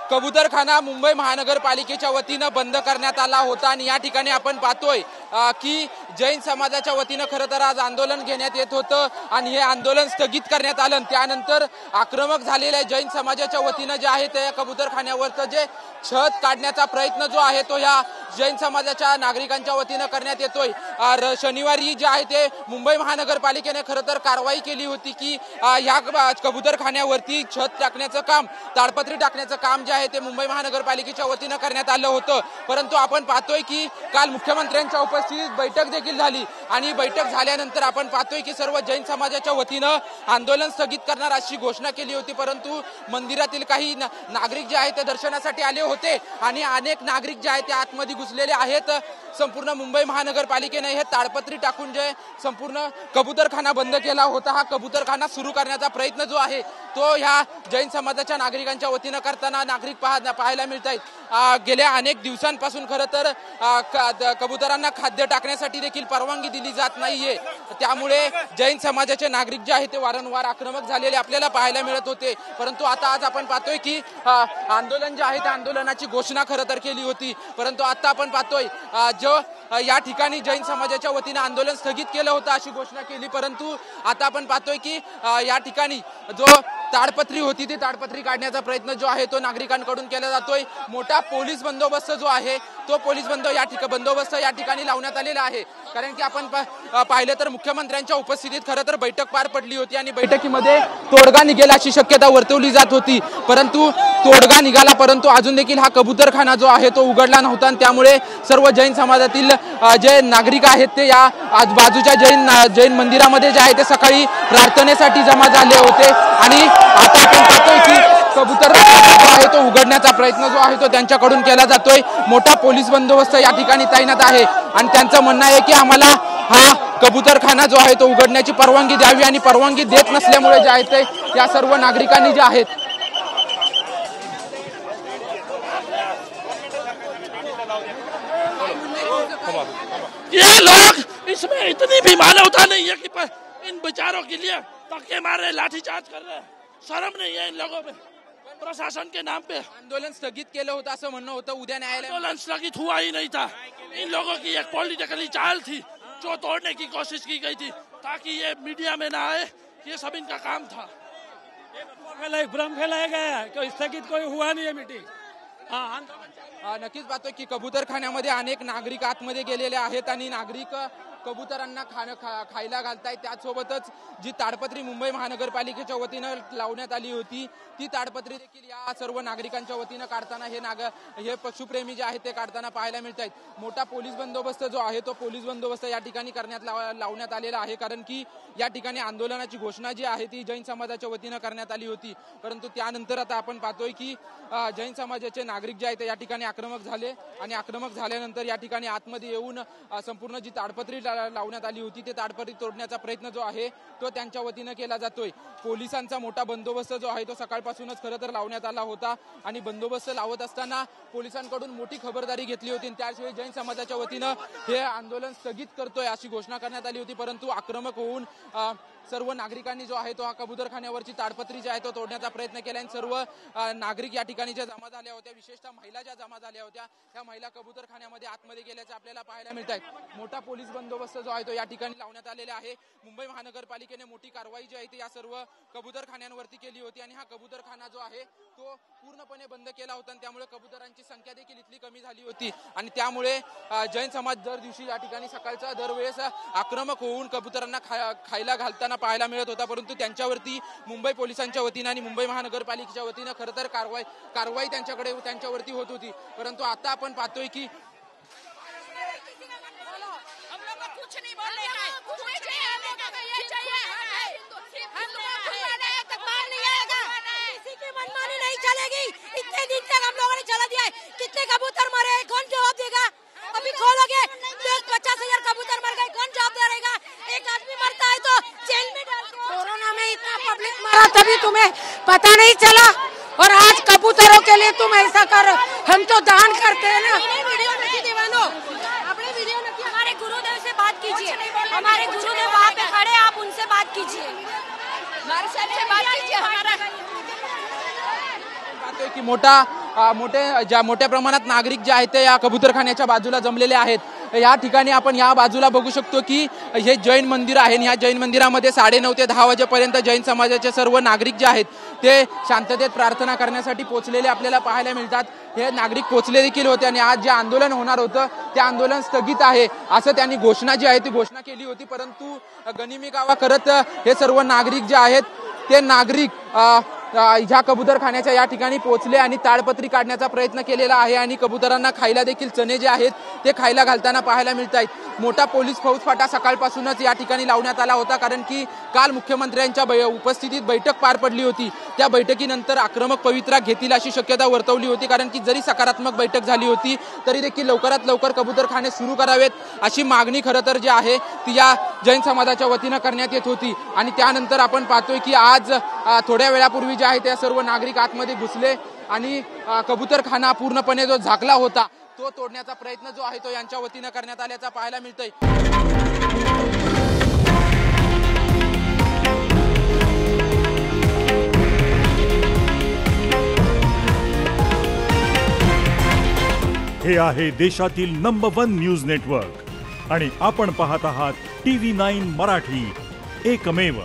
कबूतरखाना मुंबई महानगरपालिकेच्या वतीनं बंद करण्यात आला होता आणि या ठिकाणी आपण पाहतोय की जैन समाजाच्या वतीनं खरं तर आज आंदोलन घेण्यात येत होतं आणि हे आंदोलन स्थगित करण्यात आलं। त्यानंतर आक्रमक झालेल्या जैन समाजाच्या वतीनं जे आहे त्या कबूतरखान्यावरचं जे छत काढण्याचा प्रयत्न जो आहे तो या जैन समाजाच्या नागरिकांच्या वतीनं करण्यात येतोय। शनिवारी जे आहे ते मुंबई महानगरपालिकेने खरं तर कारवाई केली होती की या कबूतरखान्यावरती छत टाकण्याचं काम, ताडपत्री टाकण्याचं काम जे आहे ते मुंबई महानगरपालिकेच्या वतीनं करण्यात आलं होतं। परंतु आपण पाहतोय की काल मुख्यमंत्र्यांच्या उपस्थितीत बैठक देखील झाली आणि बैठक झाल्यानंतर आपण पाहतोय की सर्व जैन समाजाच्या वतीनं आंदोलन स्थगित करणार अशी घोषणा केली होती। परंतु मंदिरातील काही नागरिक जे आहेत ते दर्शनासाठी आले होते आणि अनेक नागरिक जे आहेत ते आतमध्ये घुसलेले आहेत। संपूर्ण मुंबई महानगरपालिकेने हे ताडपत्री टाकून जे संपूर्ण कबूतरखाना बंद केला होता, हा कबूतरखाना सुरू करण्याचा प्रयत्न जो आहे तो ह्या जैन समाजाच्या नागरिकांच्या वतीनं करताना नागरिक पाहायला मिळत आहेत। गेल्या अनेक दिवसांपासून खरं तर कबुतरांना खाद्य टाकण्यासाठी देखील परवानगी दिली जात नाहीये। त्यामुळे जैन समाजाचे नागरिक जे आहेत ते वारंवार आक्रमक झालेले आपल्याला पाहायला मिळत होते। परंतु आता आज आपण पाहतोय की आंदोलन जे आहे त्या आंदोलनाची घोषणा खरं तर केली होती। परंतु आता आपण पाहतोय जो या ठिकाणी जैन समाजाच्या वतीनं आंदोलन स्थगित केलं होतं अशी घोषणा केली। परंतु आता आपण पाहतोय की या ठिकाणी जो ताडपत्री होती ती ताडपत्री काढण्याचा प्रयत्न जो आहे तो नागरिकांकडून केला जातोय। मोठा पोलीस बंदोबस्त जो आहे तो पोलीस बंदोबस्त या ठिकाणी लावण्यात आलेला आहे। कारण की आपण पाहिलं तर मुख्यमंत्र्यांच्या उपस्थितीत खरं तर बैठक पार पडली होती आणि बैठकीमध्ये तोडगा निघेल अशी शक्यता वर्तवली जात होती। परंतु तोडगा निघाला, परंतु अजून देखील हा कबूतरखाना जो आहे तो उघडला नव्हता आणि त्यामुळे सर्व जैन समाजातील जे नागरिक आहेत ते या आजूबाजूच्या जैन मंदिरामध्ये जे आहे ते सकाळी प्रार्थनेसाठी जमा झाले होते आणि आता आपण पाहतोय की कबूतरखाना जो आहे तो उघडण्याचा प्रयत्न जो आहे तो त्यांच्याकडून केला जातोय। मोठा पोलीस बंदोबस्त या ठिकाणी तैनात आहे आणि त्यांचं म्हणणं आहे की आम्हाला हा कबूतरखाना जो आहे तो उघडण्याची परवानगी द्यावी आणि परवानगी देत नसल्यामुळे जे आहे ते या सर्व नागरिकांनी जे आहेत ये लोग इसमें इतनी भी मानवता नहीं है कि इन बेचारों के लिए धक्के मार रहे, लाठीचार्ज कर रहे। शर्म नहीं है इन लोगों में। प्रशासन के नाम पे आंदोलन स्थगित केलं होतं असं म्हणणं होतं। उद्या न्यायालय आंदोलन स्थगित हुआ ही नहीं था। इन लोगों की एक पॉलिटिकली चाल थी जो तोड़ने की कोशिश की गई थी ताकि ये मीडिया में ना आए। ये सब इनका काम था। भ्रम फैलाया गया है, स्थगित कोई हुआ नहीं है मीटिंग। नक्कीच पाहतोय की कबूतरखान्यामध्ये अनेक नागरिक आतमध्ये गेलेले आहेत आणि नागरिक कबुतरांना खायला घालतायत। त्यासोबतच जी ताडपत्री मुंबई महानगरपालिकेच्या वतीनं लावण्यात आली होती ती ताडपत्री देखील या सर्व नागरिकांच्या वतीनं काढताना हे पशुप्रेमी जे आहेत ते काढताना पाहायला मिळत आहेत। मोठा पोलीस बंदोबस्त जो आहे तो पोलीस बंदोबस्त या ठिकाणी लावण्यात आलेला आहे। कारण की या ठिकाणी आंदोलनाची घोषणा जी आहे ती जैन समाजाच्या वतीनं करण्यात आली होती। परंतु त्यानंतर आता आपण पाहतोय की जैन समाजाचे नागरिक जे आहेत या ठिकाणी आक्रमक झाले आणि आक्रमक झाल्यानंतर या ठिकाणी आतमध्ये येऊन संपूर्ण जी ताडपत्री लावण्यात आली होती ते ताडपत्री तोडण्याचा प्रयत्न जो आहे तो त्यांच्या वतीनं केला जातोय। पोलिसांचा मोठा बंदोबस्त जो आहे तो सकाळपासूनच खरं तर लावण्यात आला होता आणि बंदोबस्त लावत असताना पोलिसांकडून मोठी खबरदारी घेतली होती। त्याशिवाय जैन समाजाच्या वतीनं हे आंदोलन स्थगित करतोय अशी घोषणा करण्यात आली होती। परंतु आक्रमक होऊन सर्व नागरिकांनी जो आहे तो हा कबूतरखान्यावरची ताडपत्री जी आहे तो तोडण्याचा प्रयत्न केला आणि सर्व नागरिक या ठिकाणी ज्या जमा झाल्या होत्या, विशेषतः महिला ज्या जमा झाल्या होत्या त्या महिला कबूतरखान्यामध्ये आतमध्ये गेल्याचे आपल्याला पाहायला मिळत आहे। मोठा पोलीस बंदोबस्त जो आहे तो या ठिकाणी लावण्यात आलेला आहे। मुंबई महानगरपालिकेने मोठी कारवाई जी आहे ती या सर्व कबूतरखान्यांवरती केली होती आणि हा कबूतरखाना जो आहे तो पूर्णपणे बंद केला होता आणि त्यामुळे कबूतरांची संख्या देखील इतकी कमी झाली होती आणि त्यामुळे जैन समाज दर दिवशी या ठिकाणी सकाळचा दरवेळेस आक्रमक होऊन कबूतरांना खायला घालताना पाहायला मिळत होता। परंतु त्यांच्यावरती मुंबई पोलिसांच्या वतीनं आणि मुंबई महानगरपालिकेच्या वतीनं खरं तर कारवाई त्यांच्यावरती होत होती। परंतु आता आपण पाहतोय की इतने दिन तक हम लोगों ने चला दिया है। कितने कबूतर मरे, कौन जवाब देगा? अभी खोलोगे 50,000 कबूतर मर गए, कौन जवाब देगा? एक आदमी मरता है तो जेल में डाल दो। कोरोना में इतना पब्लिक मरा तभी तुम्हें पता नहीं चला और आज कबूतरों के लिए तुम ऐसा कर। हम तो दान करते हैं ना। हमारे गुरुदेव से बात कीजिए, हमारे गुरुदेव वहाँ पे खड़े, आप उनसे बात कीजिए, हमारे साहब से बात कीजिए। हमारा पाहतोय की मोठ्या प्रमाणात नागरिक जे आहेत ते या कबूतरखान्याच्या बाजूला जमलेले आहेत। या ठिकाणी आपण या बाजूला बघू शकतो की हे जैन मंदिर आहे। या जैन मंदिरामध्ये 9:30 ते 10 वाजेपर्यंत जैन समाजाचे सर्व नागरिक जे आहेत ते शांततेत प्रार्थना करण्यासाठी पोहोचलेले आपल्याला पाहायला मिळतात। हे नागरिक पोहोचले देखील होते आणि आज जे आंदोलन होणार होतं ते आंदोलन स्थगित आहे असं त्यांनी घोषणा जी आहे ती घोषणा केली होती, परंतु गनिमीकावा करत हे सर्व नागरिक जे आहेत ते नागरिक ह्या कबूतरखान्याच्या या ठिकाणी पोहोचले आणि ताडपत्री काढण्याचा प्रयत्न केलेला आहे आणि कबुतरांना खायला देखील चणे जे आहेत ते खायला घालताना पाहायला मिळत आहेत। मोठा पोलीस फौजफाटा सकाळपासूनच या ठिकाणी लावण्यात आला होता, कारण की काल मुख्यमंत्र्यांच्या उपस्थितीत बैठक पार पडली होती। त्या बैठकीनंतर आक्रमक पवित्रा घेतील अशी शक्यता वर्तवली होती, कारण की जरी सकारात्मक बैठक झाली होती तरी देखील लवकरात लवकर कबूतरखाने सुरू करावेत अशी मागणी खरं तर जी आहे ती या जैन समाजाच्या वतीनं करण्यात येत होती। आणि त्यानंतर आपण पाहतोय की आज थोड्या वेळापूर्वी जे आहे ते सर्व नागरिक आतमध्ये घुसले आणि कबूतरखाना पूर्णपणे जो झाकला होता तो तोडण्याचा प्रयत्न जो आहे तो यांच्या वतीनं करण्यात आल्याचा पाहायला मिळतंय। हे आहे देशातील नंबर 1 न्यूज नेटवर्क आणि आपण पाहत आहात TV9 मराठी, एकमेव।